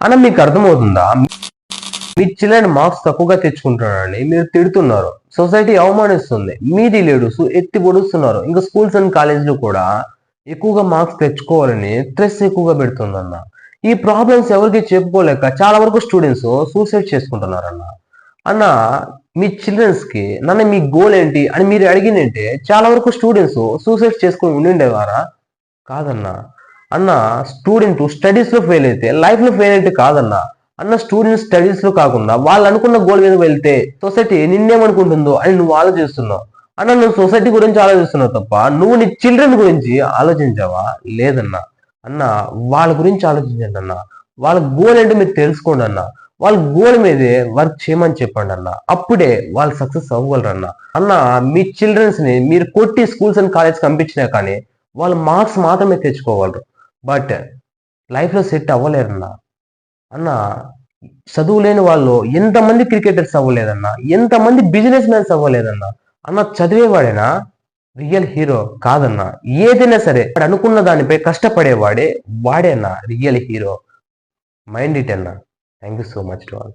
అన్న మీకు అర్థమవుతుందా? మీ చిల్డ్రన్ మార్క్స్ తక్కువగా తెచ్చుకుంటున్నారని మీరు తిడుతున్నారు, సొసైటీ అవమానిస్తుంది, మీది లేడు ఎత్తి పొడుస్తున్నారు. ఇంకా స్కూల్స్ అండ్ కాలేజీలో కూడా ఎక్కువగా మార్క్స్ తెచ్చుకోవాలని స్ట్రెస్ ఎక్కువగా పెడుతుందన్న. ఈ ప్రాబ్లమ్స్ ఎవరికి చెప్పుకోలేక చాలా వరకు స్టూడెంట్స్ సూసైడ్ చేసుకుంటున్నారన్న. అన్న మీ చిల్డ్రన్స్ కి నన్ను మీ గోల్ ఏంటి అని మీరు అడిగిందంటే చాలా వరకు స్టూడెంట్స్ సూసైడ్ చేసుకుని ఉండిండేవారా? కాదన్నా. అన్న స్టూడెంట్ స్టడీస్ లో ఫెయిల్ అయితే లైఫ్ లో ఫెయిల్ అయితే కాదన్నా. అన్న స్టూడెంట్ స్టడీస్ లో కాకుండా వాళ్ళు అనుకున్న గోల్ మీద వెళ్తే సొసైటీ నిన్నేమనుకుంటుందో అని నువ్వు ఆలోచిస్తున్నావు. అన్న నువ్వు సొసైటీ గురించి ఆలోచిస్తున్నావు తప్ప నువ్వు నీ చిల్డ్రన్ గురించి ఆలోచించావా? లేదన్నా. అన్న వాళ్ళ గురించి ఆలోచించండి అన్న. వాళ్ళ గోల్ ఏంటో మీరు తెలుసుకోండి అన్న. వాళ్ళ గోల్ మీదే వర్క్ చేయమని చెప్పండి అన్న. అప్పుడే వాళ్ళు సక్సెస్ అవ్వగలరు అన్న. అన్న మీ చిల్డ్రన్స్ ని మీరు కొట్టి స్కూల్స్ అండ్ కాలేజ్ పంపించినా కానీ వాళ్ళు మార్క్స్ మాత్రమే తెచ్చుకోగలరు, బట్ లైఫ్లో సెట్ అవ్వలేరన్నా. అన్న చదువు లేని వాళ్ళు ఎంతమంది క్రికెటర్స్ అవ్వలేదన్నా, ఎంతమంది బిజినెస్ మ్యాన్స్ అవ్వలేదన్నా. అన్న చదివేవాడేనా రియల్ హీరో? కాదన్నా. ఏదైనా సరే అనుకున్న దానిపై కష్టపడేవాడే వాడే అన్న రియల్ హీరో. మైండ్ ఇట్ అన్న. Thank you so much to all.